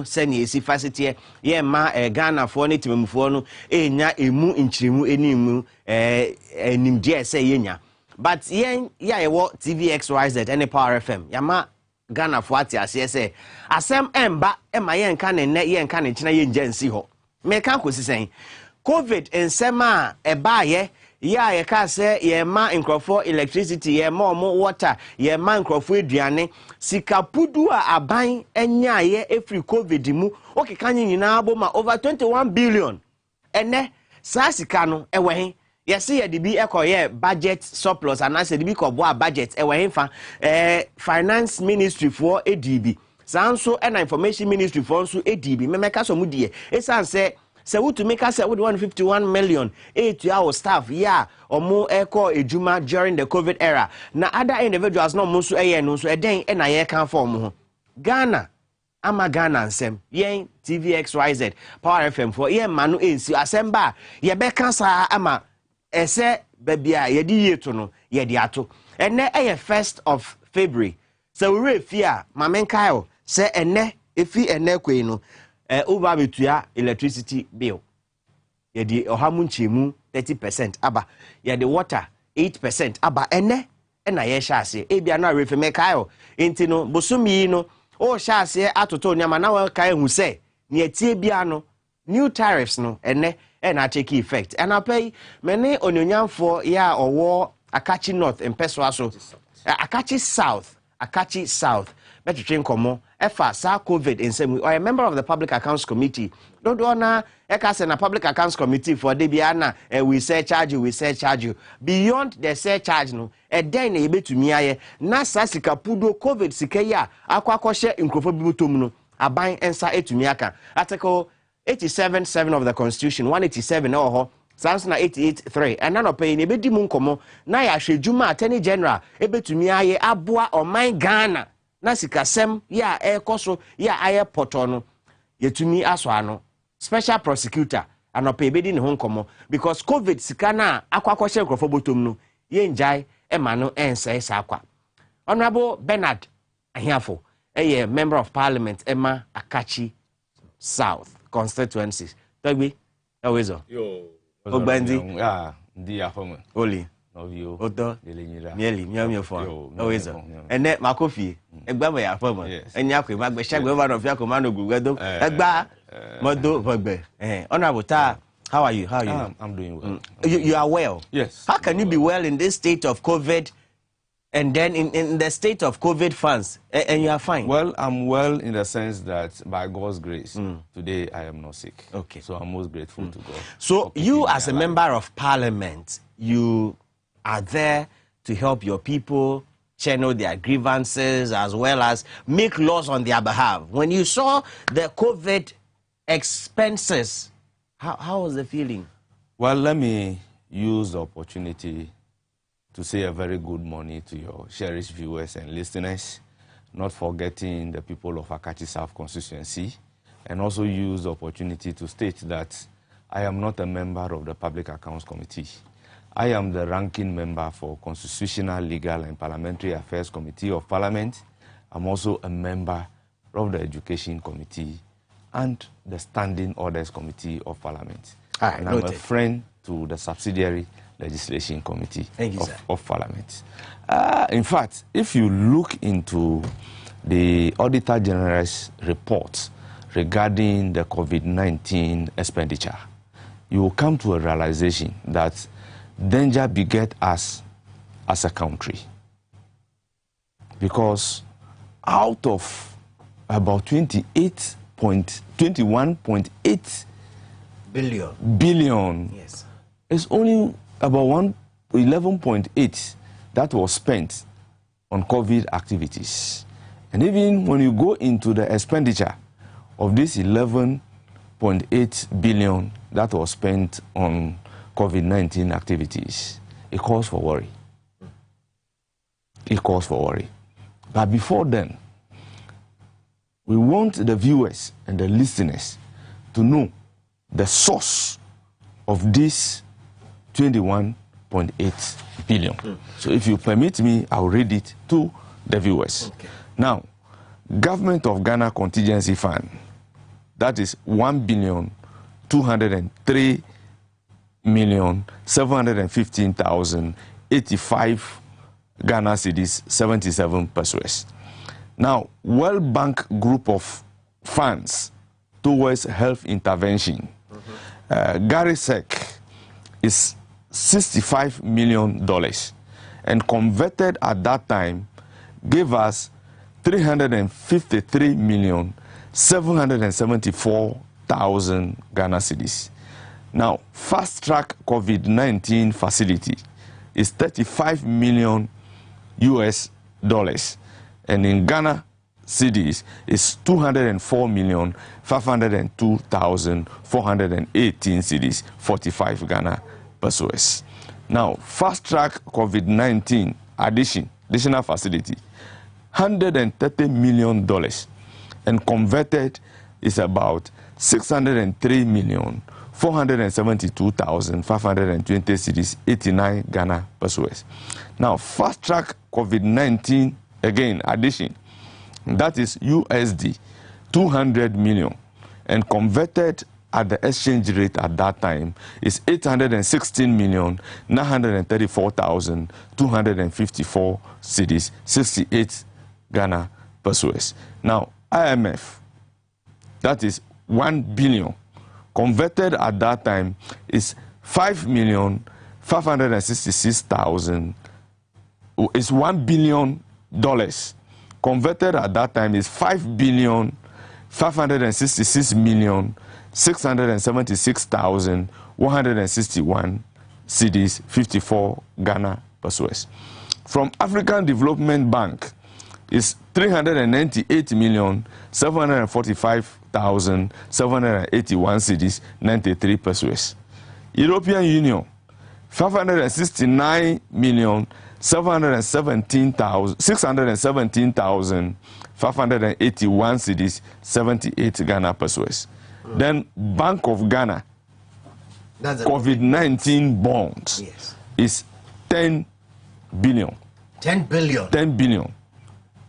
seni esi facility ye ma Ghana for ne timemfo no enya emu nchirimu enimu enimde se yenya but yen ya yewo TVXYZ any Power FM yama Ghana for ati ase se asem emba ema yen ka ne yen ka ne china yen jansi ho me kan kosi sen covid ensema eba ye ya ye ka se ye ma nkrofo electricity ye ma omo water ye ma nkrofo aduane sika pudu a aban enya ye every covid mu okekanye nyina abo ma over 21 billion ene sa sika no ewe yes ye de bi ekoye budget surplus and say de bi ko bo budget ewe fa finance ministry for ADB sanso and information ministry for so ADB memeka so mudie esan say we to make us with 151 million 8 our staff omo eko ejuma during the COVID era na other individuals no mo so no so eden na ye kan form ho Ghana ama Ghana nsem yen TVXYZ Power FM for yen manu ensi asemba ye beka sa ama ese babia ye di yeto no ye di ato ene 1st of February so we refia mamenkayo se ene efi ene kwei no over betua electricity bill ye di ohamu nchemu 30% aba ye di water 8% aba ene na ye hyase ebia na refi mekayo enti no bosumi no o hyase atoto nyama na wa kai hu se ne etie bia no new tariffs no ene na take effect and apay many onyonyamfo ya owo Akachi North empeso aso Akachi South between komo efa sa covid ensem or a member of the public accounts committee don't wanna ekase na public accounts committee for debiana we say charge you beyond the say charge no den na ebetumi aye na sasika pudo covid sika ya akwakoshe nkrofo bibotom no aban ensa etumi aka article 87.7 of the constitution 187 ho sans na 88.3 and none pay ne bedi mu nkomo na ya hwedwuma attorney general ebetumi aye aboa oman Ghana na sikasem ya ekoso ya aye poto no yetumi aso ano special prosecutor anope ebedi ne ho nkomo because covid sika na akwakoshe nkrofo botom no ye njai ema no ense sa akwa Honorable Bernard Ahiafo member of parliament Emma Akachi South constituencies tagbi ewezo yo Ogbendi ndi afoma oli novio oto delenyira mieli miamio fo ewezo ene makofi egba me afoma enya kwe magbe shagbe over of yakoma no gugudo egba modo vogbe honorable ta how are you I'm doing well. You are well? Yes. How can you be well in this state of COVID and then in the state of COVID funds and you are fine? Well, I'm well in the sense that by God's grace, today I am not sick. Okay. So I'm most grateful to God. So you as a member of parliament, you are there to help your people channel their grievances as well as make laws on their behalf. When you saw the COVID expenses, how was the feeling? Well, let me use the opportunity to say a very good morning to your cherished viewers and listeners, not forgetting the people of Akachi South constituency, and also use the opportunity to state that I am not a member of the Public Accounts Committee. I am the ranking member for Constitutional, Legal and Parliamentary Affairs Committee of Parliament. I'm also a member of the Education Committee and the Standing Orders Committee of Parliament. And I'm a friend to the subsidiary Legislation Committee of Parliament. In fact, if you look into the Auditor General's report regarding the COVID-19 expenditure, you will come to a realization that danger beget us as a country. Because out of about 21.8 billion, yes, it's only about 11.8 that was spent on COVID activities. And even when you go into the expenditure of this 11.8 billion that was spent on COVID-19 activities, it calls for worry. It calls for worry. But before then, we want the viewers and the listeners to know the source of this 21.8 billion. So if you permit me, I'll read it to the viewers. Okay. Now, Government of Ghana Contingency Fund that is 1,203,715,085 Ghana cedis, 77 pesos. Now, World Bank group of funds towards health intervention, GARISEC is $65 million, and converted at that time gave us 353,774,000 Ghana cedis. Now, fast track COVID-19 facility is $35 million US dollars, and in Ghana cedis is 204,502,418 cedis, 45 Ghana pesos. Now, fast track COVID-19 additional facility, $130 million, and converted is about 603,472,520 cedis, 89 Ghana pesos. Now, fast track COVID-19 again addition, that is USD 200 million, and converted at the exchange rate at that time is 816,934,254 cedis, 68 Ghana pesos. Now, IMF, that is 1 billion, converted at that time is 5,566,000, is $1 billion. Converted at that time is 5,566,676,161 cedis, 54 Ghana pesos. From African Development Bank is 398,745,781 cedis, 93 pesos. European Union, 517,617,581 cedis, 78 Ghana pesos. Then Bank of Ghana, COVID-19 bonds, yes, is 10 billion. 10 billion. 10 billion.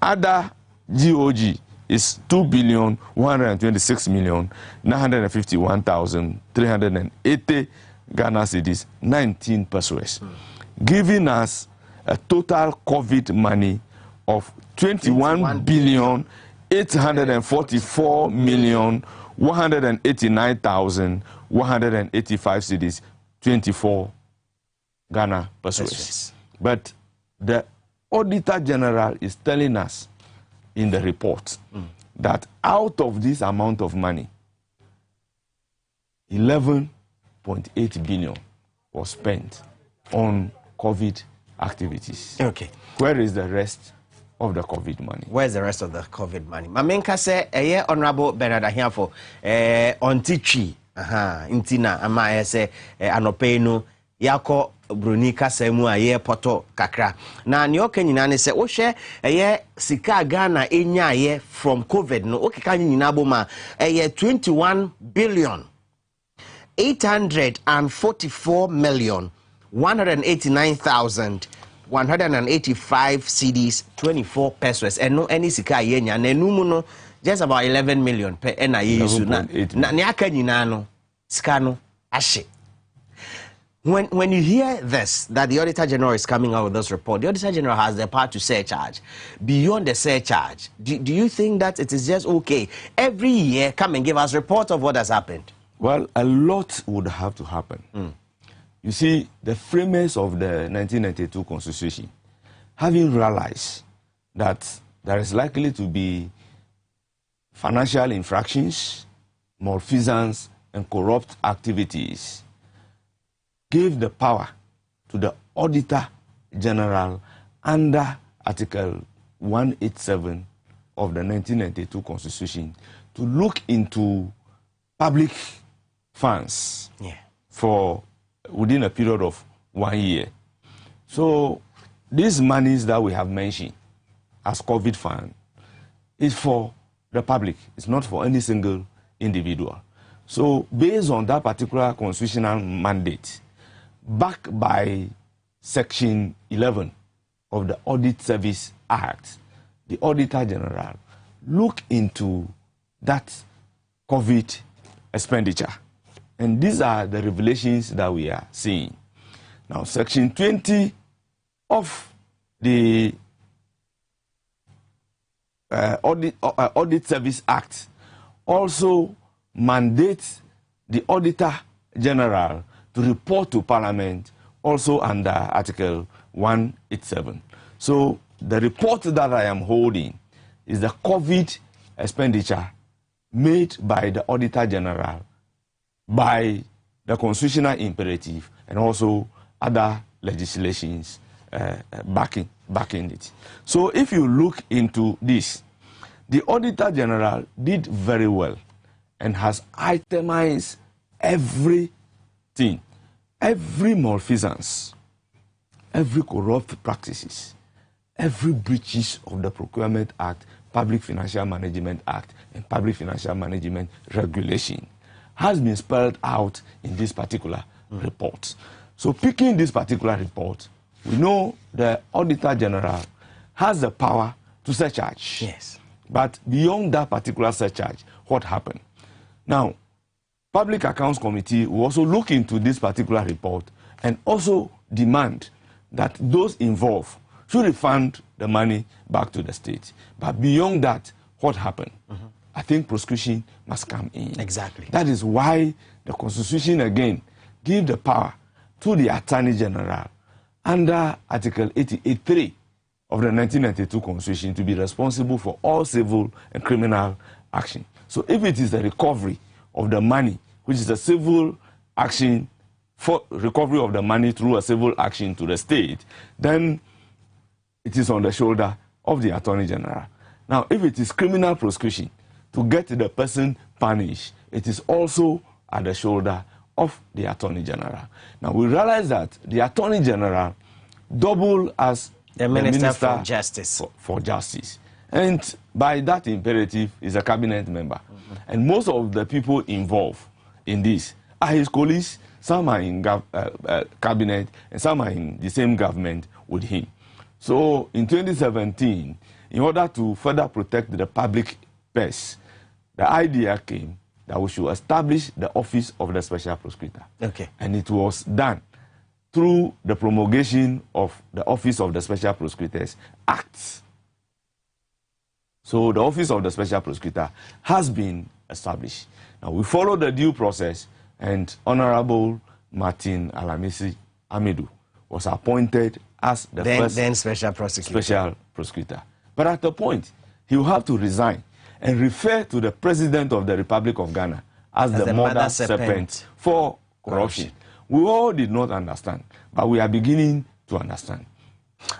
Other GOG is 2,126,951,380 Ghana cedis, 19 pesos, giving us a total COVID money of 21,844,189,185 cedis, 24 Ghana pesos. But the Auditor General is telling us in the report that out of this amount of money, 11.8 billion was spent on COVID activities. Okay. Where is the rest of the COVID money? Where's the rest of the COVID money? Mamenka say, Honorable Bernard Ahiafo, on Tichi, intina, ama say, anopeno, yako brunika semu aye poto kakra. Na nyoke nyinane se, o share, sika Ghana enya ye from COVID, no, oke kanyi nyinabo ma, 21 billion. 844,189,185 cedis, 24 pesos. And no any sika yenya. Nenumuno just about 11 million per ena yesu na nyaka nyinano skano ashe. When you hear this, that the Auditor General is coming out with this report, the Auditor General has the power to surcharge. Beyond the surcharge, do you think that it is just okay every year come and give us report of what has happened? Well, a lot would have to happen. You see, the framers of the 1992 Constitution, having realized that there is likely to be financial infractions, malfeasance, and corrupt activities, gave the power to the Auditor General under Article 187 of the 1992 Constitution to look into public funds for within a period of 1 year. So these monies that we have mentioned as COVID fund is for the public. It's not for any single individual. So based on that particular constitutional mandate, backed by Section 11 of the Audit Service Act, the Auditor General look into that COVID expenditure. And these are the revelations that we are seeing. Now, Section 20 of the Audit Service Act also mandates the Auditor General to report to Parliament, also under Article 187. So the report that I am holding is the COVID expenditure made by the Auditor General, by the constitutional imperative, and also other legislations backing it. So if you look into this, the Auditor General did very well and has itemized everything, every malfeasance, every corrupt practices, every breaches of the Procurement Act, Public Financial Management Act, and Public Financial Management Regulation has been spelled out in this particular report. So picking this particular report, we know the Auditor General has the power to surcharge. Yes. But beyond that particular surcharge, what happened? Now, Public Accounts Committee will also look into this particular report and also demand that those involved should refund the money back to the state. But beyond that, what happened? I think prosecution must come in. Exactly. That is why the Constitution again gives the power to the Attorney General under Article 88.3 of the 1992 Constitution to be responsible for all civil and criminal action. So if it is the recovery of the money, which is a civil action for recovery of the money through a civil action to the state, then it is on the shoulder of the Attorney General. Now, if it is criminal prosecution to get the person punished, it is also at the shoulder of the Attorney General. Now, we realize that the Attorney General double as the Minister for Justice. For Justice. And by that imperative, is a cabinet member. And most of the people involved in this are his colleagues. Some are in cabinet and some are in the same government with him. So in 2017, in order to further protect the public purse, the idea came that we should establish the office of the special prosecutor. Okay. And it was done through the promulgation of the Office of the Special Prosecutors Act. So the Office of the Special Prosecutor has been established. Now we follow the due process, and Honorable Martin Alamisi Amidu was appointed as the first special prosecutor. But at the point, he will have to resign and refer to the President of the Republic of Ghana as the mother serpent for corruption. We all did not understand, but we are beginning to understand.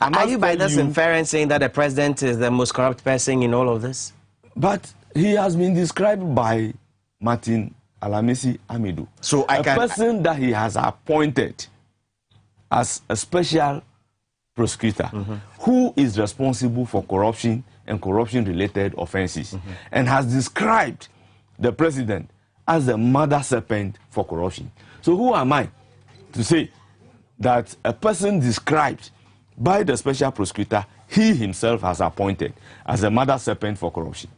Are you by this inference saying that the president is the most corrupt person in all of this? But he has been described by Martin Alamisi Amidu, so a person that he has appointed as a special prosecutor who is responsible for corruption and corruption-related offenses, and has described the president as the mother serpent for corruption. So who am I to say that a person described by the special prosecutor he himself has appointed as a mother serpent for corruption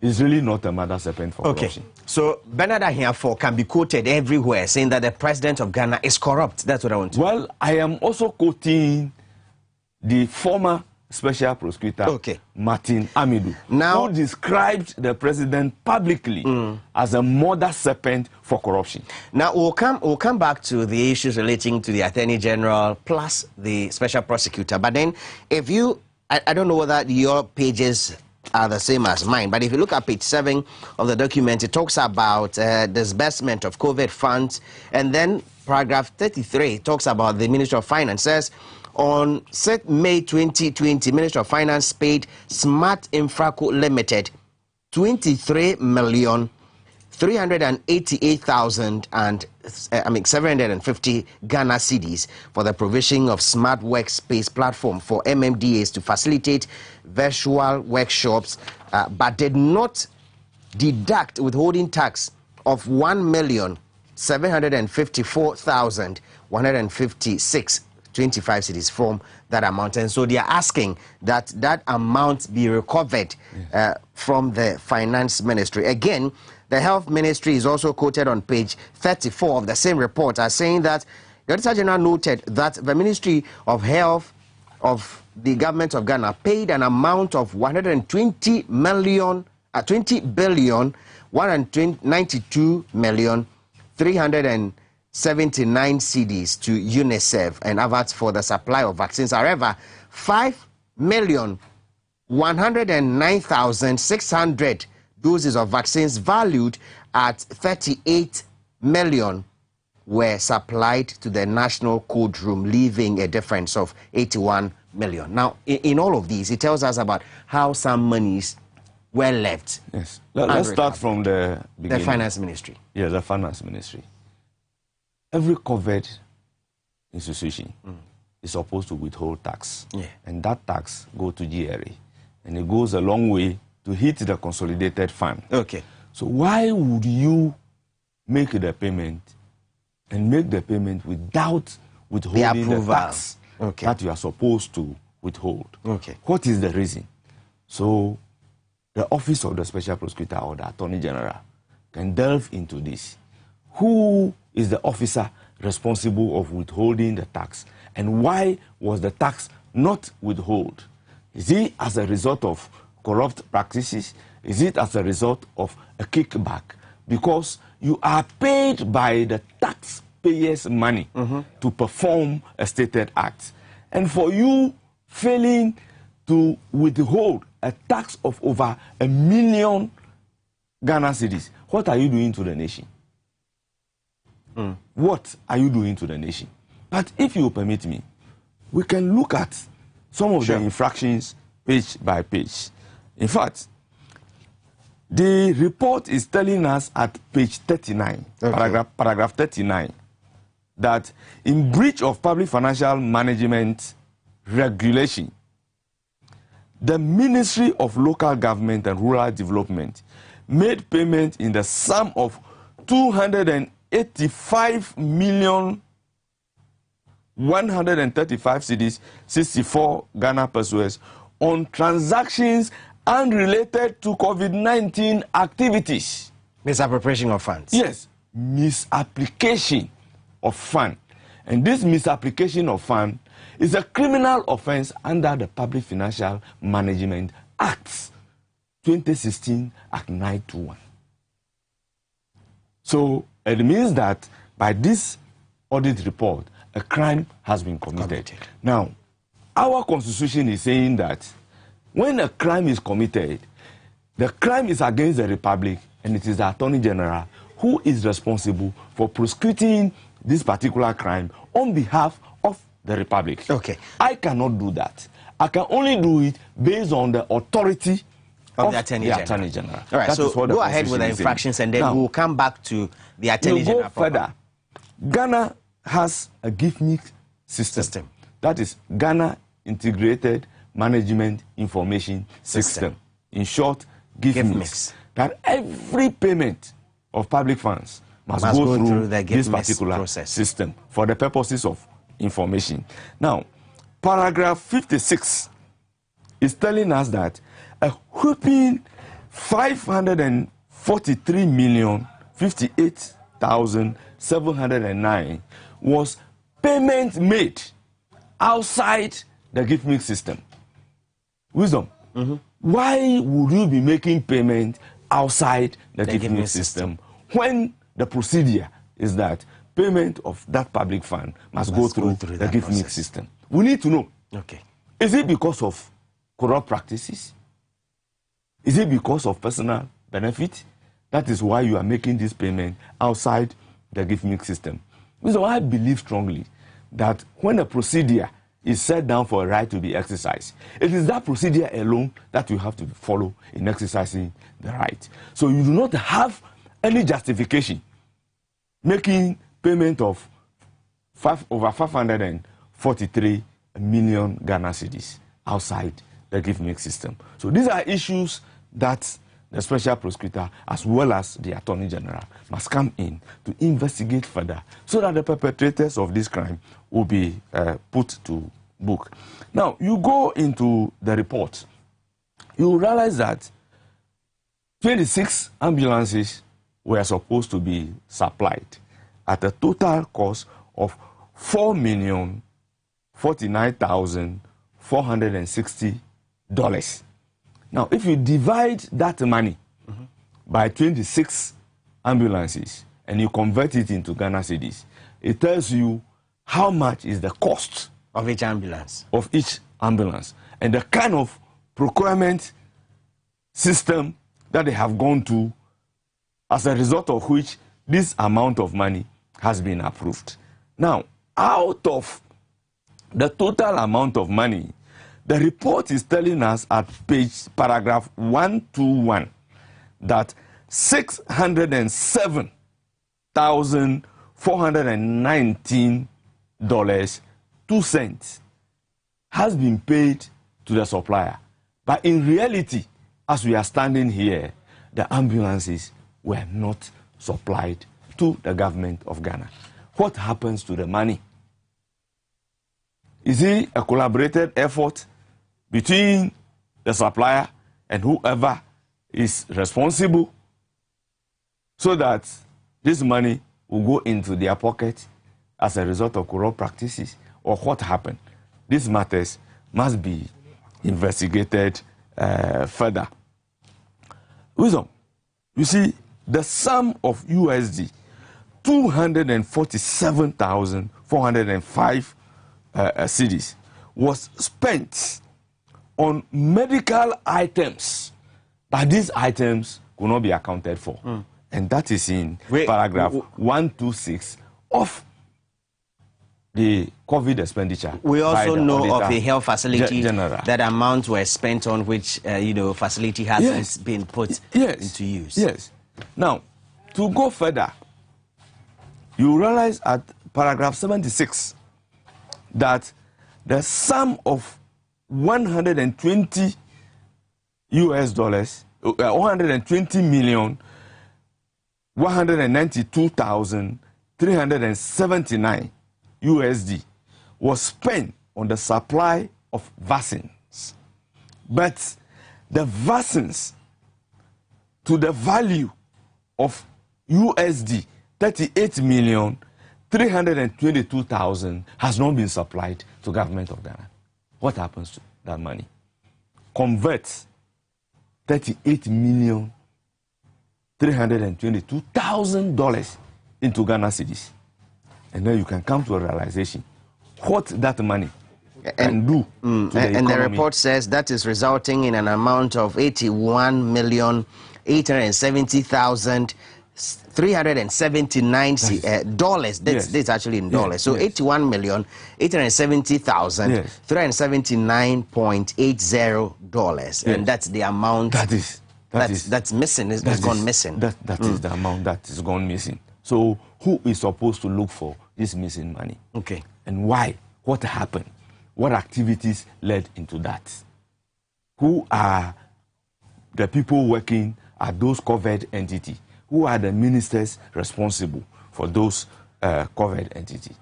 is really not a mother serpent for corruption? So Bernard Ahiafo can be quoted everywhere saying that the president of Ghana is corrupt. That's what I want to. Well, I am also quoting the former special prosecutor, Martin Amidu, who described the president publicly as a mother serpent for corruption. Now we'll come back to the issues relating to the Attorney General plus the special prosecutor. But then, if you, I don't know whether your pages are the same as mine, but if you look at page 7 of the document, it talks about disbursement of COVID funds, and then paragraph 33 talks about the Ministry of Finance. Says, on 6 May 2020, Ministry of Finance paid Smart Infraco Limited 23,388,750 Ghana cedis for the provision of smart workspace platform for MMDAs to facilitate virtual workshops, but did not deduct withholding tax of 1,754,156 25 cedis from that amount. And so they are asking that that amount be recovered from the finance ministry. Again, the Health Ministry is also quoted on page 34 of the same report as saying that the Auditor General noted that the Ministry of Health of the Government of Ghana paid an amount of 120 billion 192 million 379 cedis to UNICEF and others for the supply of vaccines. However, 5,109,600 doses of vaccines valued at 38 million were supplied to the National Cold Room, leaving a difference of 81 million. Now, in all of these, it tells us about how some monies were left. Yes. Let's start from the beginning. The Finance Ministry. Yes, the Finance Ministry. Every covered institution is supposed to withhold tax. Yeah. And that tax goes to GRA. And it goes a long way to hit the consolidated fund. Okay. So why would you make the payment and make the payment without withholding the tax that you are supposed to withhold? Okay. What is the reason? So the Office of the Special Prosecutor or the Attorney General can delve into this. Who is the officer responsible of withholding the tax? And why was the tax not withheld? Is it as a result of corrupt practices? Is it as a result of a kickback? Because you are paid by the taxpayers' money to perform a stated act. And for you failing to withhold a tax of over 1 million Ghana cedis, what are you doing to the nation? What are you doing to the nation? But if you permit me, we can look at some of the infractions page by page. In fact, the report is telling us at page 39, paragraph 39, that in breach of public financial management regulation, the Ministry of Local Government and Rural Development made payment in the sum of 285 million 135 cedis, 64 Ghana pesos on transactions unrelated to COVID-19 activities. Misappropriation of funds. Yes, misapplication of fund. And this misapplication of fund is a criminal offense under the Public Financial Management Act 2016 Act 921. So it means that by this audit report, a crime has been committed. Now, our constitution is saying that when a crime is committed, the crime is against the Republic, and it is the Attorney General who is responsible for prosecuting this particular crime on behalf of the Republic. Okay. I cannot do that. I can only do it based on the authority of the Attorney General. All right, so go ahead with the infractions, and then now, we'll come back to the Attorney General. Go further. Ghana has a GIFMIC system. That is Ghana Integrated Management Information System. In short, GIFMIC. That every payment of public funds must go through this particular system for the purposes of information. Now, paragraph 56 is telling us that a whopping 543,058,709 was payment made outside the GIFMIC system. Wisdom, why would you be making payment outside the GIFMIC system when the procedure is that payment of that public fund must go through the GIFMIC system? We need to know. Okay. Is it because of corrupt practices? Is it because of personal benefit? That is why you are making this payment outside the GIFMIC system. So I believe strongly that when a procedure is set down for a right to be exercised, it is that procedure alone that you have to follow in exercising the right. So you do not have any justification making payment of over 543 million Ghana cedis outside the GIFMIC system. So these are issues that the Special Prosecutor as well as the Attorney General must come in to investigate further so that the perpetrators of this crime will be put to book. Now, you go into the report, you realize that 26 ambulances were supposed to be supplied at a total cost of $4,049,460. Now, if you divide that money by 26 ambulances and you convert it into Ghana cedis, it tells you how much is the cost of each ambulance. And the kind of procurement system that they have gone to, as a result of which this amount of money has been approved. Now, out of the total amount of money, the report is telling us at paragraph 121 that $607,419.02 has been paid to the supplier. But in reality, as we are standing here, the ambulances were not supplied to the government of Ghana. What happens to the money? Is it a collaborated effort between the supplier and whoever is responsible so that this money will go into their pocket as a result of corrupt practices? Or what happened? These matters must be investigated further. Wisdom, you see, the sum of USD 247,405 cedis was spent on medical items, but these items could not be accounted for. And that is in paragraph 126 of the COVID expenditure. We also know of a health facility that amounts were spent on which, facility hasn't been put into use. Yes. Now, to go further, you realize at paragraph 76 that the sum of 120 US dollars, 120,192,379 USD was spent on the supply of vaccines. But the vaccines to the value of USD 38,322,000 has not been supplied to government of Ghana. What happens to that money? Convert $38,322,000 into Ghana cedis. And then you can come to a realization what that money can do to the economy. And the report says that is resulting in an amount of $81,870,379 That's actually in dollars. So $81,870,379.80. And that's the amount that's missing. It's gone missing. That is the amount that is gone missing. So who is supposed to look for this missing money? Okay. And why? What happened? What activities led into that? Who are the people working at those covered entities? Who are the ministers responsible for those covered entities?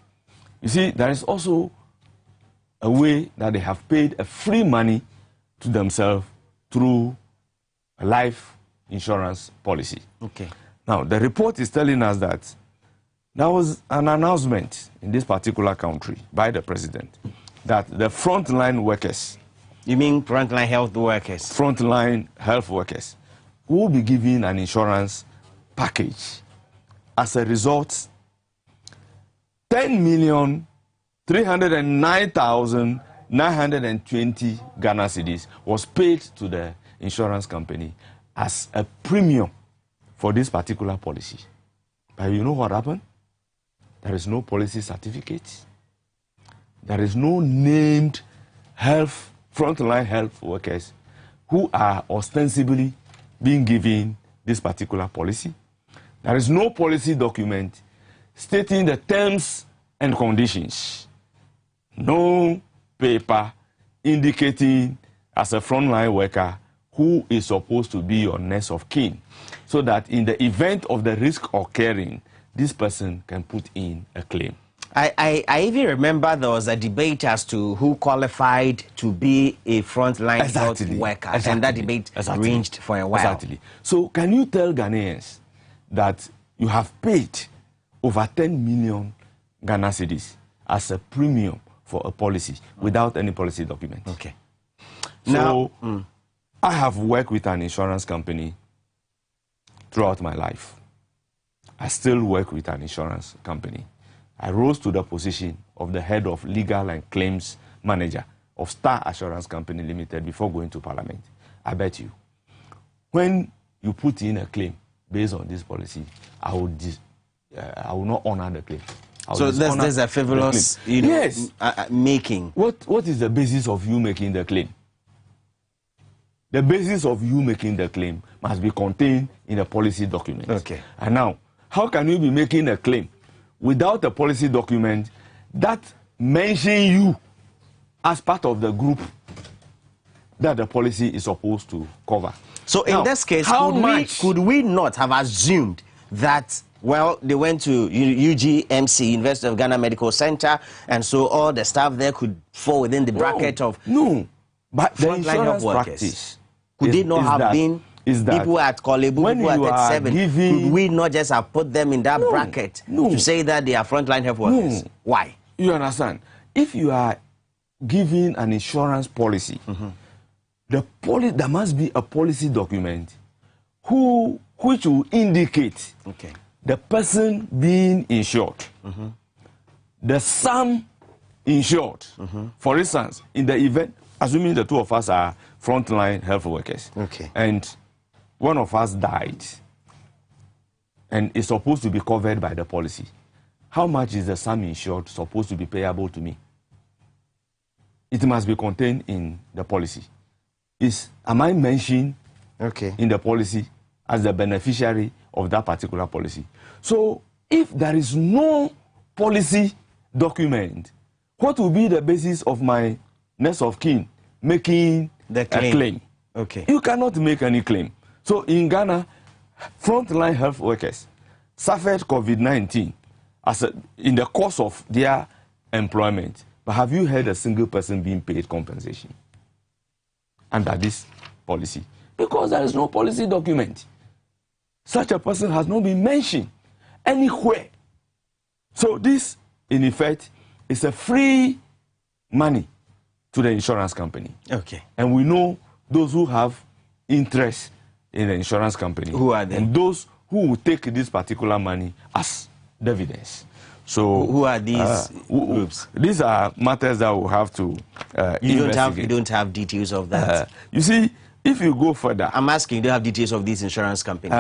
You see, there is also a way that they have paid a free money to themselves through a life insurance policy. Okay. Now, the report is telling us that there was an announcement in this particular country by the president that the frontline workers... You mean frontline health workers? Frontline health workers will be given an insurance package. As a result, 10,309,920 Ghana cedis was paid to the insurance company as a premium for this particular policy. But you know what happened? There is no policy certificate. There is no named frontline health workers who are ostensibly being given this particular policy. There is no policy document stating the terms and conditions. No paper indicating as a frontline worker who is supposed to be your next of kin, so that in the event of the risk occurring, this person can put in a claim. I even remember there was a debate as to who qualified to be a frontline health worker. And that debate ranged for a while. So can you tell Ghanaians that you have paid over 10 million Ghana cedis as a premium for a policy without any policy document. Okay. So I have worked with an insurance company throughout my life. I still work with an insurance company. I rose to the position of the head of legal and claims manager of Star Assurance Company Limited before going to Parliament. I bet you, when you put in a claim based on this policy, I will not honor the claim. So there's a frivolous, yes. Making. What is the basis of you making the claim? The basis of you making the claim must be contained in a policy document. Okay. And now, how can you be making a claim without a policy document that mentions you as part of the group that the policy is supposed to cover? So in this case, could we not have assumed that, well, they went to UGMC, University of Ghana Medical Center, and so all the staff there could fall within the bracket of but the frontline health workers? practice could it not have been people at Kolebu, people at 37? Could we not just have put them in that bracket to say that they are frontline health workers? Why? You understand? If you are giving an insurance policy, there must be a policy document which will indicate the person being insured, the sum insured. For instance, in the event, assuming the two of us are frontline health workers, and one of us died and is supposed to be covered by the policy, how much is the sum insured supposed to be payable to me? It must be contained in the policy. Am I mentioned in the policy as the beneficiary of that particular policy? So if there is no policy document, what will be the basis of my next of kin making a claim? You cannot make any claim. So in Ghana, frontline health workers suffered COVID-19 in the course of their employment. But have you heard a single person being paid compensation under this policy? Because there is no policy document. Such a person has not been mentioned anywhere. So this, in effect, is a free money to the insurance company. And we know those who have interest in the insurance company. Who are they? And those who will take this particular money as dividends. So who are these groups? These are matters that we have to investigate. You don't have details of that. You see, if you go further, I'm asking, you don't have details of these insurance companies?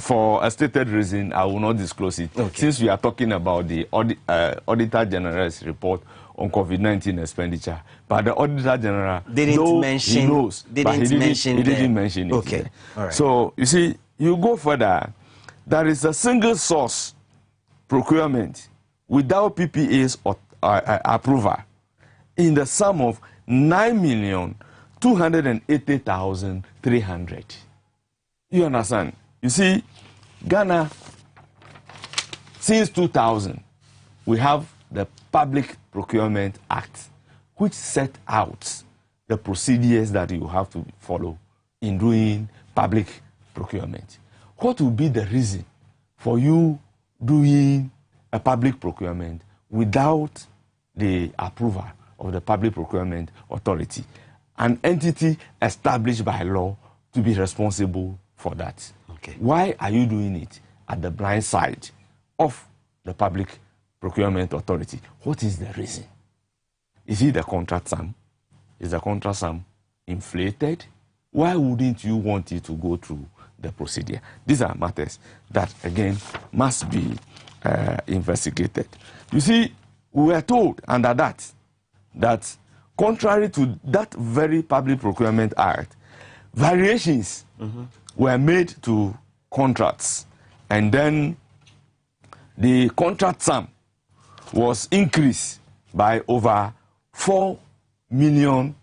For a stated reason, I will not disclose it. Since we are talking about the Auditor General's report on COVID-19 expenditure, but the Auditor General didn't mention. He knows, he didn't mention it. All right. So you see, you go further. There is a single source procurement without PPA's approval in the sum of 9,280,300. You understand? You see, Ghana, since 2000, we have the Public Procurement Act, which set out the procedures that you have to follow in doing public procurement. What will be the reason for you doing a public procurement without the approval of the Public Procurement Authority, an entity established by law to be responsible for that? Why are you doing it at the blind side of the Public Procurement Authority? What is the reason? Is it the contract sum? Is the contract sum inflated? Why wouldn't you want it to go through the procedure? These are matters that, again, must be investigated. You see, we were told under that contrary to that very Public Procurement Act, variations were made to contracts, and then the contract sum was increased by over 4 million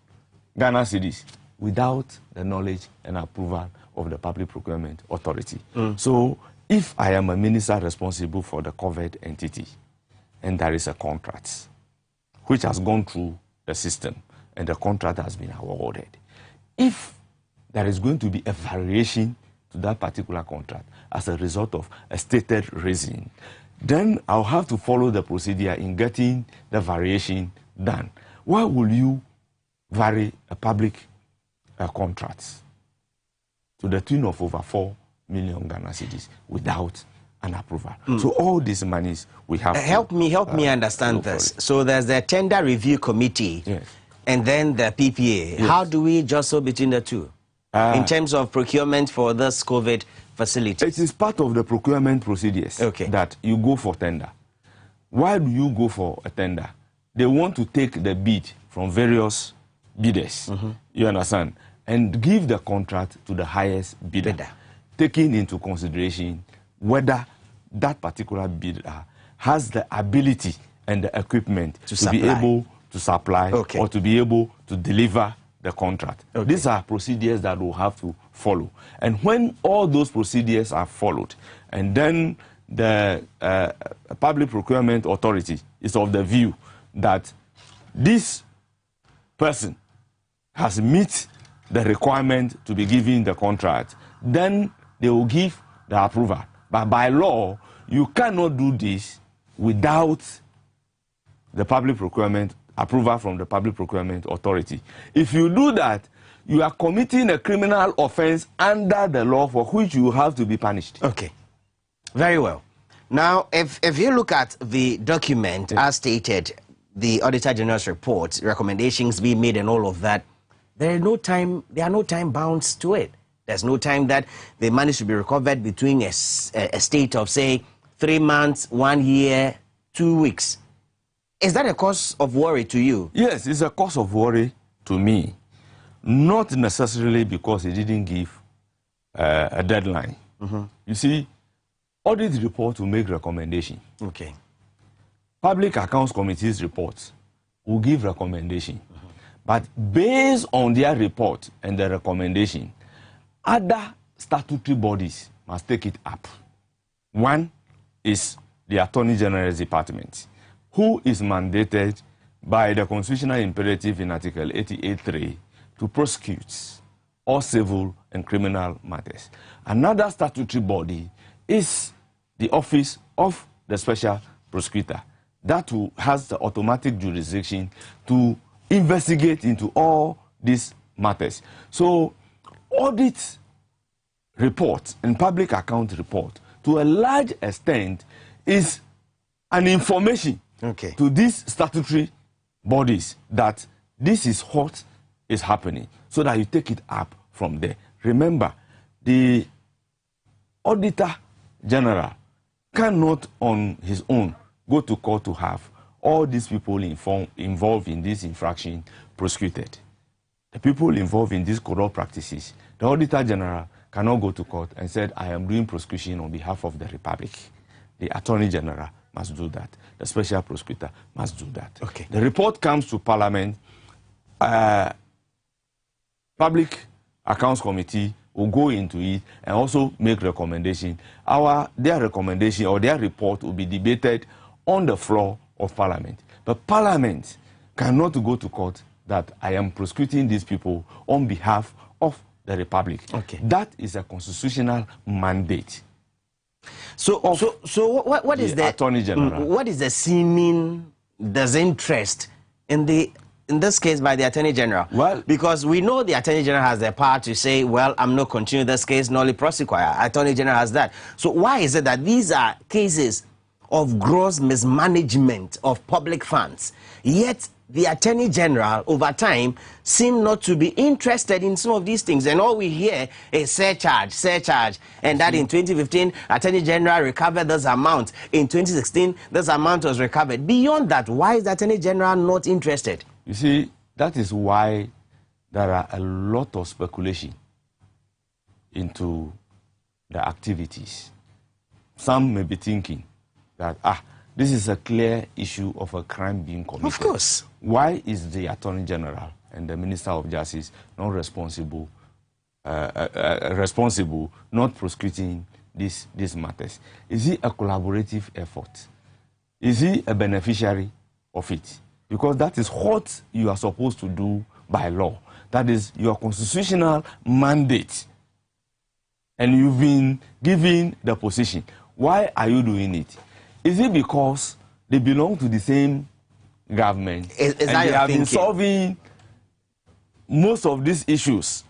Ghana cedis without the knowledge and approval of the Public Procurement Authority. So if I am a minister responsible for the covered entity, and there is a contract which has gone through the system and the contract has been awarded, if there is going to be a variation to that particular contract as a result of a stated reason, then I'll have to follow the procedure in getting the variation done. Why will you vary a public contract to the tune of over 4 million Ghana cedis without an approval? So all these monies we have help me understand this. So there's the tender review committee, yes, and then the PPA. Yes. How do we jostle between the two in terms of procurement for this COVID facility? It is part of the procurement procedures that you go for tender. Why do you go for a tender? They want to take the bid from various bidders, you understand, and give the contract to the highest bidder, taking into consideration whether that particular bidder has the ability and the equipment to be able to supply or to be able to deliver the contract. These are procedures that we'll have to follow. And when all those procedures are followed, and then the Public Procurement Authority is of the view that this person has met the requirement to be given the contract, then they will give the approval. But by law, you cannot do this without the public procurement approval from the Public Procurement Authority. If you do that, you are committing a criminal offense under the law for which you have to be punished. Okay. Very well. Now, if you look at the document as stated, the Auditor General's report, recommendations being made and all of that, there are no time bounds to it. There's no time that the money should be recovered between a state of, say, 3 months, 1 year, 2 weeks. Is that a cause of worry to you? Yes, it's a cause of worry to me. Not necessarily because he didn't give a deadline. You see, audit report will make recommendation. Okay. Public Accounts Committee's report will give recommendation. But based on their report and the recommendation, other statutory bodies must take it up. One is the Attorney General's Department, who is mandated by the constitutional imperative in Article 88.3 to prosecute all civil and criminal matters. Another statutory body is the Office of the Special Prosecutor, that has the automatic jurisdiction to investigate into all these matters. So, audit report and public account report, to a large extent, is an information to these statutory bodies that this is what is happening, so that you take it up from there. Remember, the Auditor General cannot on his own go to court to have all these people involved in this infraction prosecuted. The people involved in these corrupt practices, the Auditor General cannot go to court and say, I am doing prosecution on behalf of the Republic. The Attorney General must do that. The Special Prosecutor must do that. Okay. The report comes to Parliament. Public Accounts Committee will go into it and also make recommendation. Their recommendation or their report will be debated on the floor of Parliament. But Parliament cannot go to court that I am prosecuting these people on behalf of the Republic. Okay. That is a constitutional mandate. So what is the Attorney General? What is the seeming disinterest in this case by the Attorney General? Well, because we know the Attorney General has the power to say, well, I'm not continuing this case, nolly prosecute. Attorney General has that. So why is it that these are cases of gross mismanagement of public funds, yet the Attorney General over time seem not to be interested in some of these things, and all we hear is surcharge, and that in 2015 Attorney General recovered this amount, in 2016 this amount was recovered. Beyond that, why is the Attorney General not interested? You see, that is why there are a lot of speculation into the activities. Some may be thinking that, this is a clear issue of a crime being committed. Of course. Why is the Attorney General and the Minister of Justice not responsible, not prosecuting these matters? Is it a collaborative effort? Is he a beneficiary of it? Because that is what you are supposed to do by law. That is your constitutional mandate and you've been given the position. Why are you doing it? Is it because they belong to the same government Is and that they your have been thinking? solving most of these issues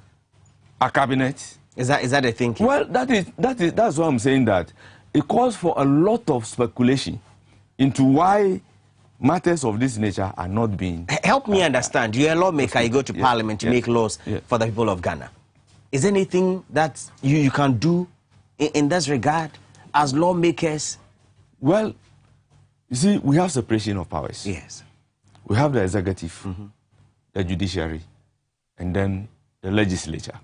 a cabinet? Is that the thinking? Well, that's why I'm saying that it calls for a lot of speculation into why matters of this nature are not being. Help me understand. You're a lawmaker. You go to Parliament to make laws for the people of Ghana. Is there anything that you can do in this regard as lawmakers? Well, you see, we have separation of powers. Yes. We have the executive, the judiciary, and then the legislature.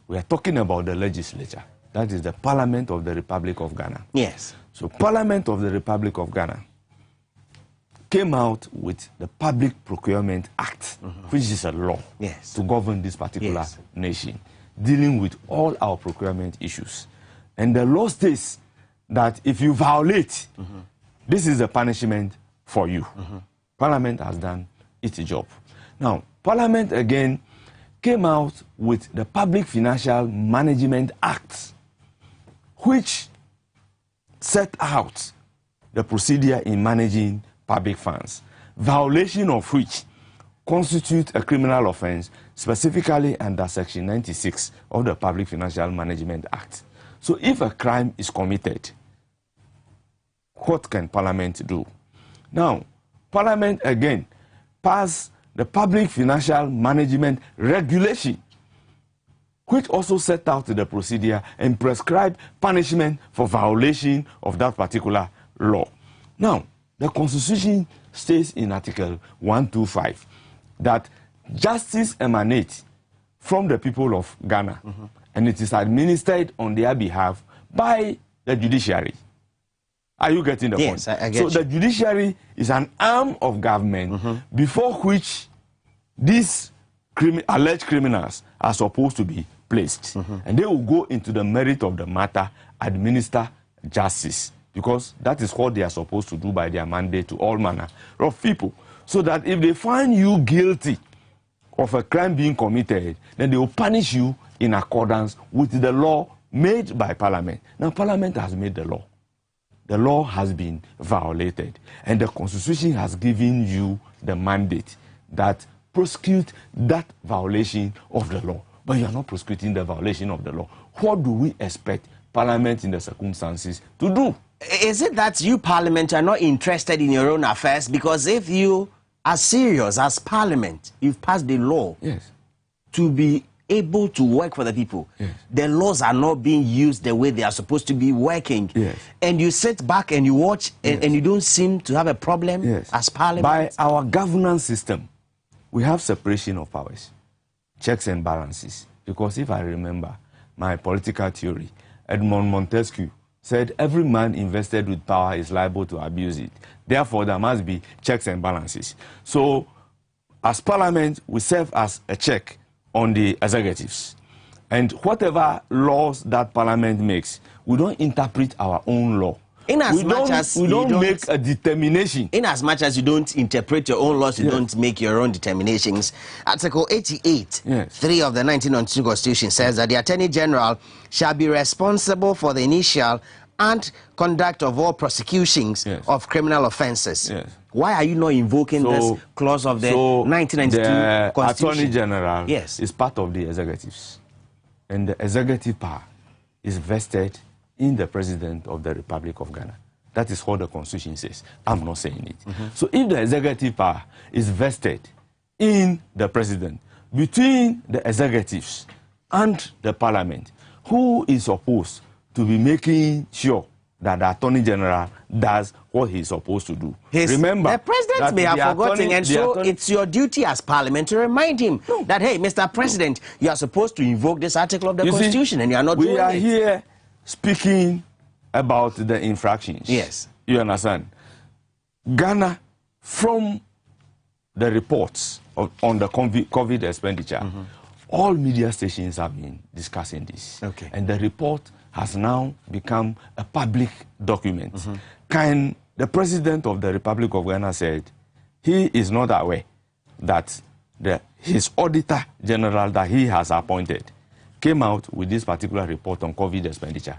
We are talking about the legislature. That is the Parliament of the Republic of Ghana. Yes. So Parliament of the Republic of Ghana came out with the Public Procurement Act, which is a law to govern this particular nation, dealing with all our procurement issues. And the law states that if you violate, this is the punishment for you. Parliament has done its job. Now, Parliament again came out with the Public Financial Management Act, which set out the procedure in managing public funds, violation of which constitute a criminal offense, specifically under Section 96 of the Public Financial Management Act. So if a crime is committed, what can Parliament do? Now, Parliament again passed the Public Financial Management Regulation, which also set out the procedure and prescribed punishment for violation of that particular law. Now, the Constitution states in Article 125 that justice emanates from the people of Ghana, and it is administered on their behalf by the judiciary. Are you getting the point? Yes, I get you. So the judiciary is an arm of government before which these alleged criminals are supposed to be placed. And they will go into the merit of the matter, administer justice, because that is what they are supposed to do by their mandate to all manner of people. So that if they find you guilty of a crime being committed, then they will punish you in accordance with the law made by Parliament. Now, Parliament has made the law. The law has been violated, and the Constitution has given you the mandate that prosecute that violation of the law. But you are not prosecuting the violation of the law. What do we expect Parliament in the circumstances to do? Is it that you, Parliament, are not interested in your own affairs? Because if you are serious as Parliament, you've passed the law to be able to work for the people. The laws are not being used the way they are supposed to be working. And you sit back and you watch and you don't seem to have a problem as Parliament. By our governance system, we have separation of powers, checks and balances. Because if I remember my political theory, Edmond Montesquieu said every man invested with power is liable to abuse it. Therefore, there must be checks and balances. So, as Parliament, we serve as a check on the executives. And whatever laws that Parliament makes, we don't interpret our own law. We don't make a determination. In as much as you don't interpret your own laws, you don't make your own determinations. Article 88, 3 of the 1992 Constitution says that the Attorney General shall be responsible for the initial and conduct of all prosecutions of criminal offences. Why are you not invoking this clause of the 1992 the Constitution? Attorney General is part of the executives. And the executive power is vested in the President of the Republic of Ghana. That is what the Constitution says. I'm not saying it. So if the executive power is vested in the President, between the executives and the Parliament, who is supposed to be making sure that the Attorney General does what he's supposed to do? Remember, the President may have forgotten, and so it's your duty as Parliament to remind him that, hey, Mr. President, you are supposed to invoke this article of the Constitution, and you are not doing it. We are here speaking about the infractions. You understand? Ghana, from the reports on the COVID expenditure, all media stations have been discussing this. And the report has now become a public document. Can the President of the Republic of Ghana said he is not aware that his Auditor General that he has appointed came out with this particular report on COVID expenditure,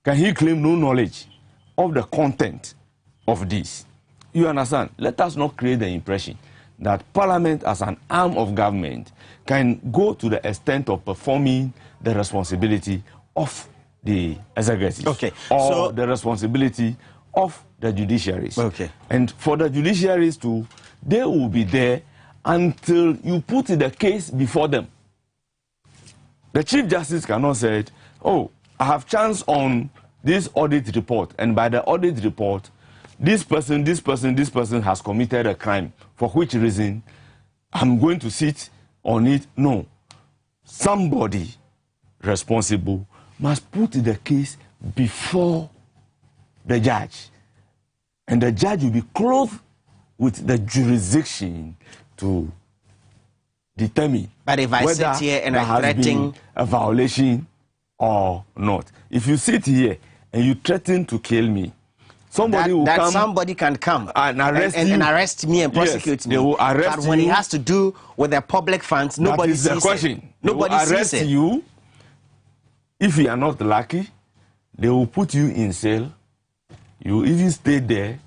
can he claim no knowledge of the content of this? You understand? Let us not create the impression that Parliament as an arm of government can go to the extent of performing the responsibility of the executive, or the responsibility of the judiciaries. And for the judiciaries too, they will be there until you put the case before them. The Chief Justice cannot say, oh, I have chance on this audit report, and by the audit report, this person has committed a crime, for which reason I'm going to sit on it. No. Somebody responsible must put the case before the judge. And the judge will be clothed with the jurisdiction to determine whether sit here and there has been a violation or not. If you sit here and you threaten to kill me, somebody can come and arrest me and prosecute me. They will arrest but when it has to do with the public funds, nobody sees the question. It. Nobody they will arrest sees it. you. If you are not lucky, they will put you in cell. You even stay there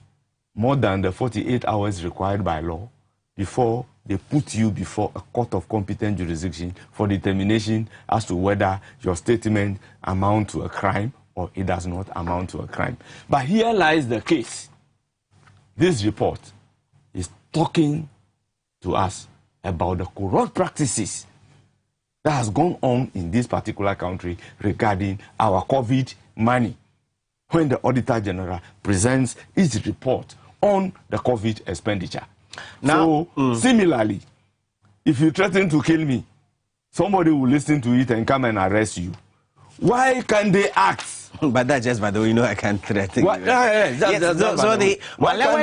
more than the 48 hours required by law before they put you before a court of competent jurisdiction for determination as to whether your statement amounts to a crime or it does not amount to a crime. But here lies the case. This report is talking to us about the corrupt practices that has gone on in this particular country regarding our COVID money, when the Auditor General presents his report on the COVID expenditure. Now, similarly, if you threaten to kill me, somebody will listen to it and come and arrest you. Why can't they act? But that's just by the way, you know, I can't threaten you. Why can't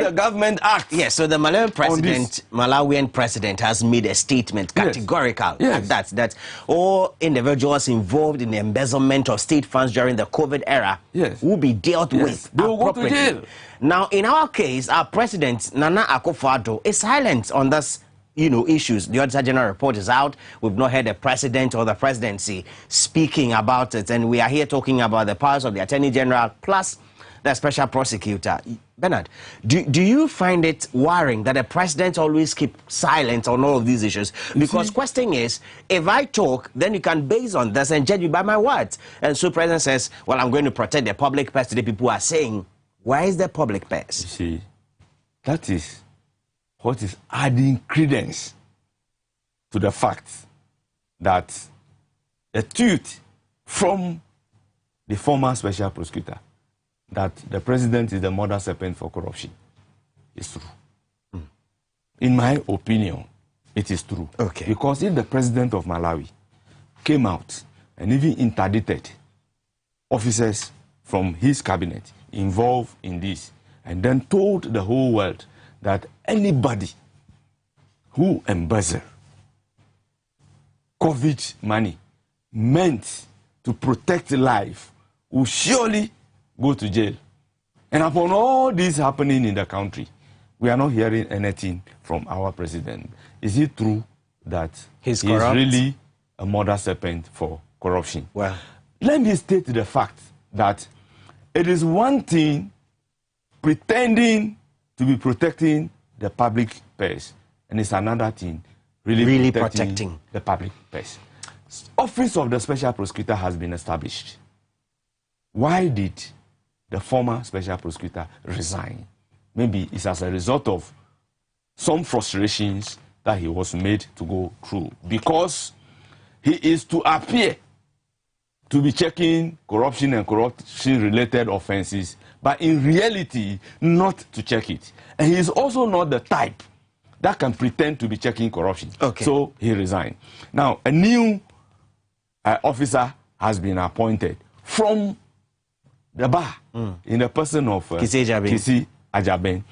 the government act? Yes, so the Malawian president has made a statement categorical like that all individuals involved in the embezzlement of state funds during the COVID era will be dealt with they will go to jail. Now, in our case, our president, Nana Akufo-Addo, is silent on this issues. The Auditor General report is out. We've not heard the president or the presidency speaking about it. And we are here talking about the powers of the Attorney General plus the Special Prosecutor. Bernard, do you find it worrying that the president always keeps silent on all of these issues? Because question is, if I talk, then you can base on this and judge me by my words. And so president says, well, I'm going to protect the public purse. Today people are saying, where is the public purse? You see, that is what is adding credence to the fact that the tweet from the former special prosecutor that the president is the mother serpent for corruption is true. In my opinion, it is true. Because if the president of Malawi came out and even interdicted officers from his cabinet involved in this and then told the whole world that anybody who embezzle COVID money meant to protect life will surely go to jail. And upon all this happening in the country, we are not hearing anything from our president. Is it true that he is really a mother serpent for corruption? Well, let me state the fact that it is one thing pretending to be protecting the public purse, and it's another thing really protecting the public purse. Office of the Special Prosecutor has been established. Why did the former Special Prosecutor resign? Maybe it's as a result of some frustrations that he was made to go through, because he is to appear to be checking corruption and corruption-related offenses, but in reality, not to check it. And he is also not the type that can pretend to be checking corruption. So he resigned. Now, a new officer has been appointed from the bar in the person of Kisi Ajaben,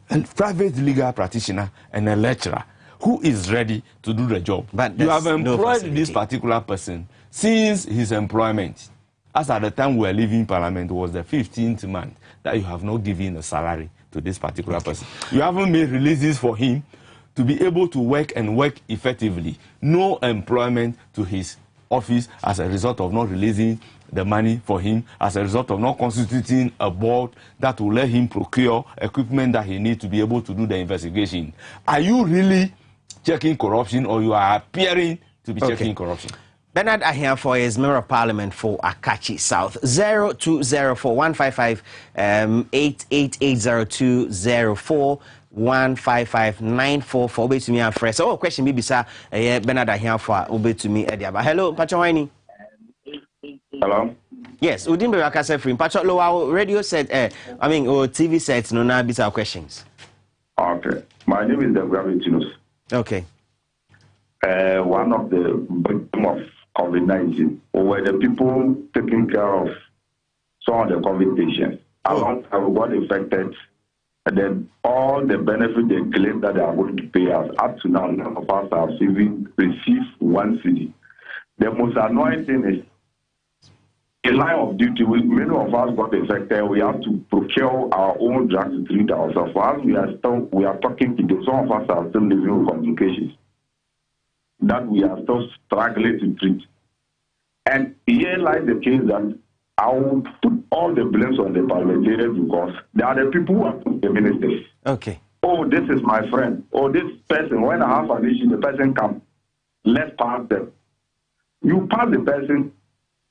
a private legal practitioner and a lecturer who is ready to do the job. But you have employed this particular person since his employment. As at the time we were leaving Parliament, it was the 15th month that you have not given a salary to this particular person. You haven't made releases for him to be able to work and work effectively. No employment to his office as a result of not releasing the money for him, as a result of not constituting a board that will let him procure equipment that he needs to be able to do the investigation. Are you really checking corruption, or you are appearing to be checking corruption? Bernard Ahiafo is Member of Parliament for Akachi South. 0204-155-8880204. 155-944. Obey to me and fresh. Oh, question maybe sir. Bernard Ahiafo obey to me. Hello, Pacho Wini. Hello. Yes, we didn't be a free. Pacho, our radio set. TV sets. No, now be our questions. Okay. My name is Dwaboase. Okay. One of the victims of COVID-19 were the people taking care of some of the COVID patients. Along have got affected, and then all the benefit they claim that they are going to pay us up to now, none of us have received 1 cedi. The most annoying thing is, in line of duty, many of us got affected. We have to procure our own drugs to treat ourselves. For us, we are talking to them. Some of us are still living with complications that we are still struggling to treat. And here lies the case that I will put all the blames on the parliamentarians, because they are the people who are the ministers. Okay. Oh, this is my friend. Oh, this person, when I have an issue, the person comes. Let's pass them. You pass the person,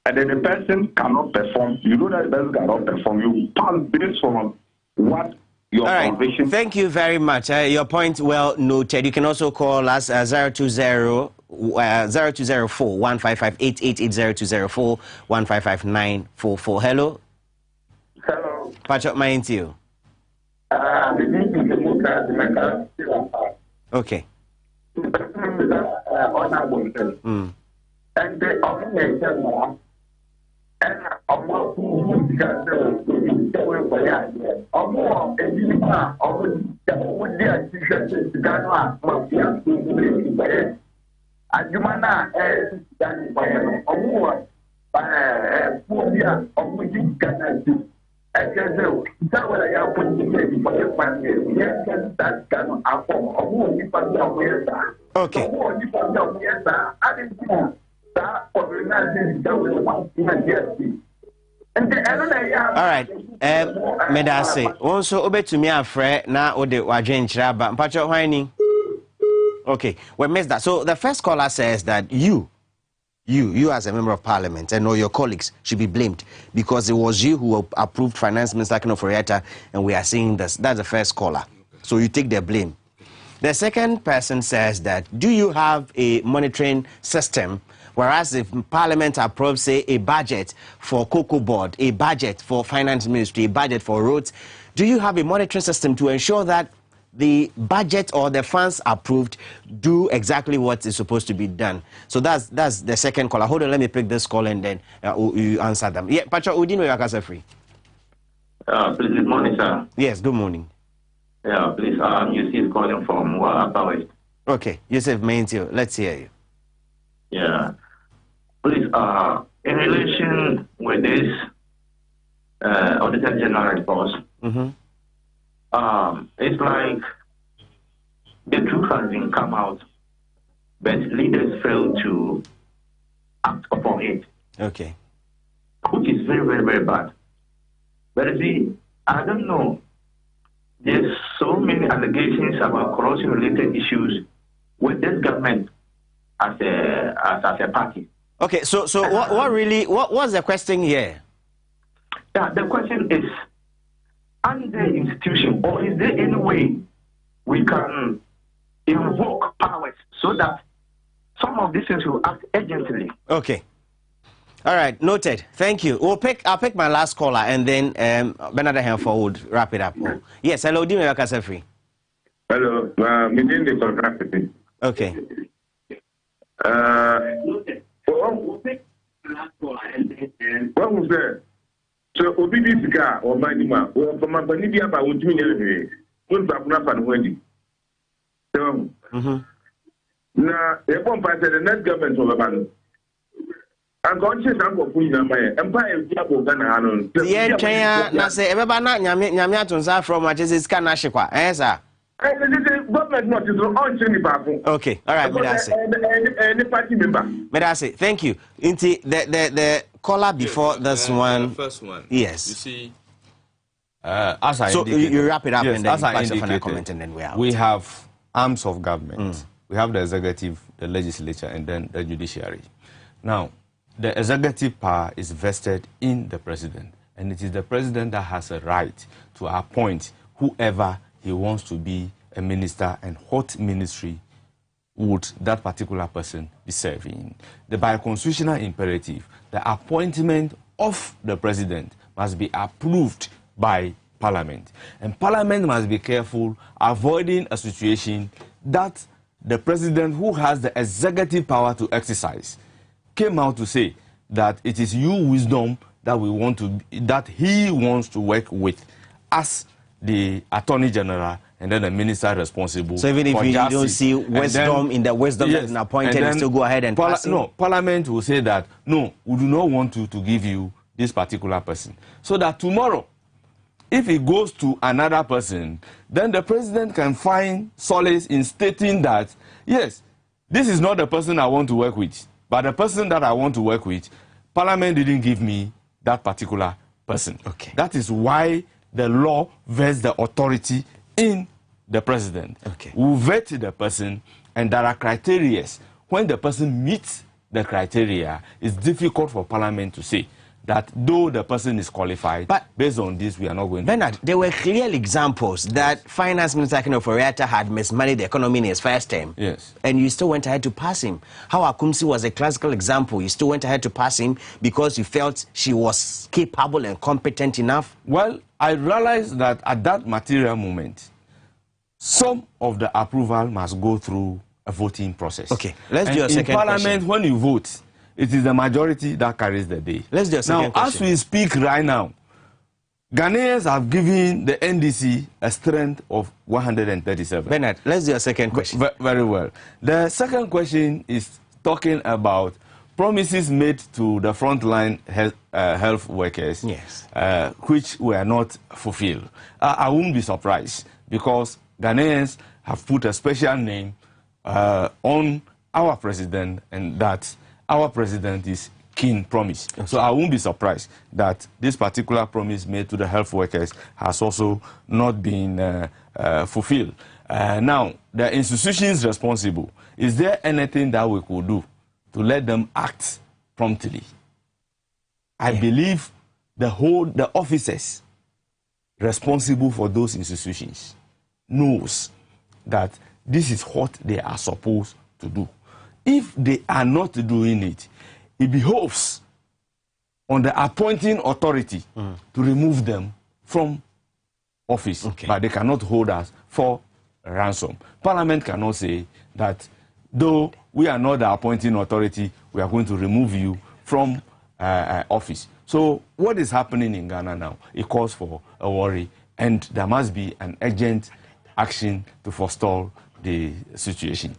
and then the person cannot perform. You know that the person cannot perform. You pass based on what your conviction. Thank you very much. Your point well noted. You can also call us 0204-155-8880204-155-944. Hello. Hello. Patch up my into you. Okay. And the Okay. All right. Medase. Also, obey to me and Fred. Now, Ode Wajen Chiraba. Pacho Whining. Okay, we missed that. So the first caller says that you as a member of parliament and all your colleagues should be blamed because it was you who approved Finance Minister Keno Forieta, and we are seeing this. That's the first caller. So you take the blame. The second person says that, do you have a monitoring system? Whereas if Parliament approves, say, a budget for Cocoa Board, a budget for Finance Ministry, a budget for roads, do you have a monitoring system to ensure that the budget or the funds approved do exactly what is supposed to be done? So that's the second caller. Hold on, let me pick this call and then you answer them. Yeah, Pacho, Udino Yakasa free. Please, good morning, sir. Yes, good morning. Yeah, please, Yusuf calling from Upper West. Okay, Yusuf Maintio, let's hear you. Yeah. Please, in relation with this Auditor General report, it's like the truth has been come out, but leaders fail to act upon it. Okay. Which is very, very, very bad. But see, I don't know. There's so many allegations about corruption-related issues with this government as a party. Okay, so what's the question here? Yeah, the question is, under institution, or is there any way we can invoke powers so that some of these things will act urgently? Okay. All right, noted. Thank you. I'll pick my last caller and then Bernard Ahiafo would wrap it up. Oh. Yes, hello, Dino Yakasa free. Hello, within the contract. Okay. What was that? So, OBB car or Manima, or from my Banibia about 2 million. One Babna and Wendy. So, now, the one part of the next government of a man. I'm going to say I'm going to my empire. Yeah, China, say, Ebana, Yamiaton from Manchester Canashqua. Eh, sir. Government not is on back. Okay, all right, Any party member. Medase, thank you. Inti the caller before this one. The first one. Yes. You see, as I so indicated, you wrap it up yes, and then as I indicated, comment and then we're out. We have arms of government. We have the executive, the legislature, and then the judiciary. Now, the executive power is vested in the president, and it is the president that has a right to appoint whoever he wants to be a minister and what ministry would that particular person be serving. By constitutional imperative, the appointment of the president must be approved by Parliament. And Parliament must be careful avoiding a situation that the president, who has the executive power to exercise, came out to say that it is you, wisdom, that he wants to work with as the Attorney General and then the minister responsible. So even if you don't see wisdom in the wisdom that is appointed, and still go ahead and pass No, Parliament will say that, no, we do not want to give you this particular person. So that tomorrow, if it goes to another person, then the president can find solace in stating that, yes, this is not the person I want to work with, but the person that I want to work with, Parliament didn't give me that particular person. Okay. That is why the law vests the authority in the president. Okay. Who vet the person, and there are criteria. When the person meets the criteria, it's difficult for Parliament to say that though the person is qualified, but based on this, we are not going Bernard, there were clear examples that Finance Minister Ken Ofori-Atta had mismanaged the economy in his first term. Yes. And you still went ahead to pass him. How Akumsi was a classical example. You still went ahead to pass him because you felt she was capable and competent enough? Well, I realized that at that material moment, some of the approval must go through a voting process. Okay, let's do a second in Parliament, question. when you vote, it is the majority that carries the day. Let's do a second now, question. As we speak right now, Ghanaians have given the NDC a strength of 137. Bernard, let's do a second question. Very well. The second question is talking about promises made to the frontline health workers, yes, which were not fulfilled. I won't be surprised because Ghanaians have put a special name on our president, and that our president is King Promise. Okay. So I won't be surprised that this particular promise made to the health workers has also not been fulfilled. Now, the institutions responsible, is there anything that we could do to let them act promptly? I believe the officers responsible for those institutions knows that this is what they are supposed to do. If they are not doing it, it behoves on the appointing authority to remove them from office. Okay. But they cannot hold us for ransom. Parliament cannot say that though we are not the appointing authority, we are going to remove you from office. So what is happening in Ghana now? It calls for a worry, and there must be an urgent action to forestall the situation.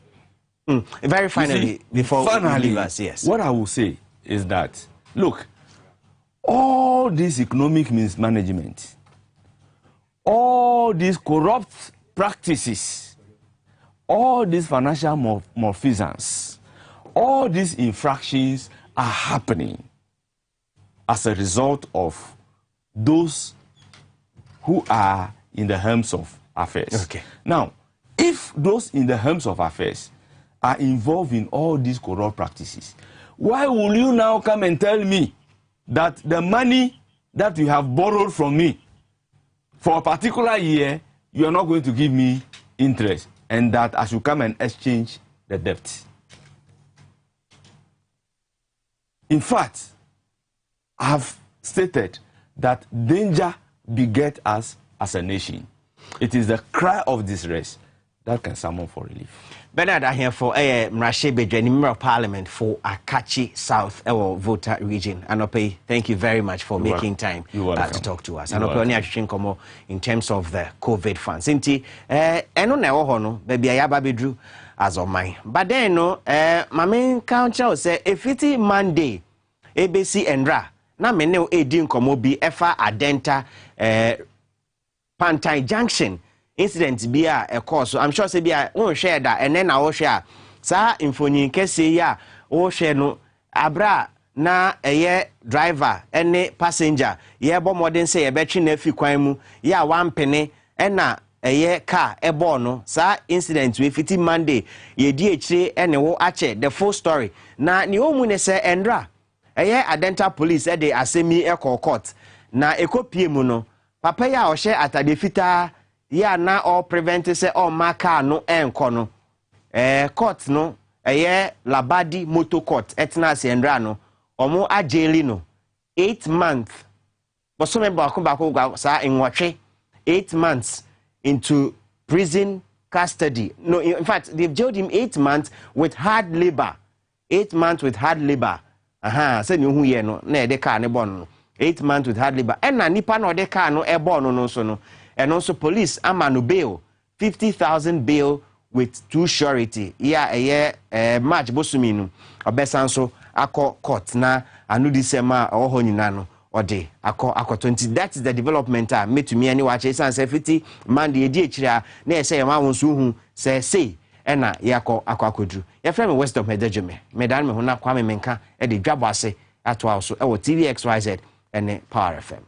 Very finally, before we leave us, yes. What I will say is that, look, all this economic mismanagement, all these corrupt practices, all these financial malfeasance, all these infractions are happening as a result of those who are in the helms of affairs. Okay. Now, if those in the helms of affairs are involved in all these corrupt practices, why will you now come and tell me that the money that you have borrowed from me for a particular year, you are not going to give me interest, and that I should come and exchange the debt? In fact, I have stated that danger beget us as a nation. It is the cry of distress that can summon for relief. Bernard, I here for Mrashe Bedweni, Member of Parliament for Akachi South, our voter region. Anope, thank you very much for making time to talk to us. Anope, only actually come in terms of the COVID funds. Inti, eno na ewo no, baby ayaba bedru as of mine. But then no, my main council say if it's Monday, ABC Endra, na mene edi nkomo bi efa Adenta Pantai Junction. incident bi a course so I'm sure say bi a won share da ene na wo share sa infonyin kese ya wo share no abra na driver ene passenger ye bo modern say ye betwe na afi kwan mu ya wampene ena car ebo no sa incident we fiti Monday ye di ekire ene wo ache the full story na ni omu ne se endra Adenta police de asemi court na ekopie mu no papa ya o hye atade fita ya na all prevent se all maka no enko no court no Labadi motor court etna se endra no omo ajeli no 8 months bosome bako sa enwotwe 8 months into prison custody. No, in fact they've jailed him 8 months with hard labor. 8 months with hard labor. Say you hu ye no na de car ne bon no 8 months with hard labor. And na nipa no de car no e bon no so no. And also police ama no bail 50,000 bail with 2 surety. Yeah, March bosumi no. Obesan so akọ court na anu disema oho nyina no ode akọ 20. That is the development me to me any watch san say 50 man de edi ekira na e say ma won so hu say ena yakọ akodru ya frame wisdom hedejeme medan me ho na kwa me menka e de dwaboase ato also e wo TVXYZ ene Power FM.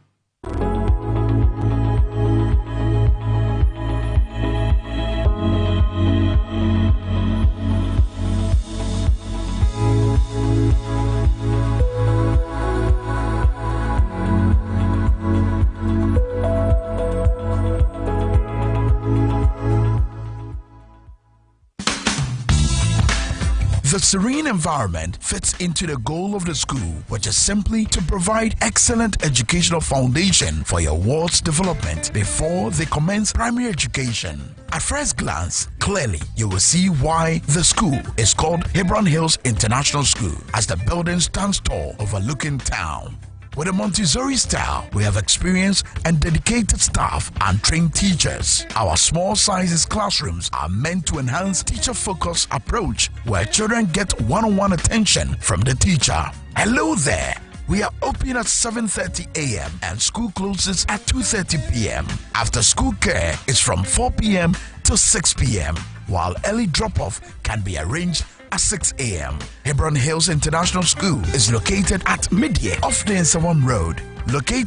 The serene environment fits into the goal of the school, which is simply to provide excellent educational foundation for your ward's development before they commence primary education. At first glance, clearly you will see why the school is called Hebron Hills International School, as the building stands tall overlooking town. With a Montessori style, we have experienced and dedicated staff and trained teachers. Our small sizes classrooms are meant to enhance teacher-focused approach where children get one-on-one attention from the teacher. Hello there. We are open at 7:30 a.m. and school closes at 2:30 p.m. After school care is from 4 p.m. to 6 p.m., while early drop-off can be arranged at 6 a.m. Hebron Hills International School is located at Midye off the Nsawam Road. Located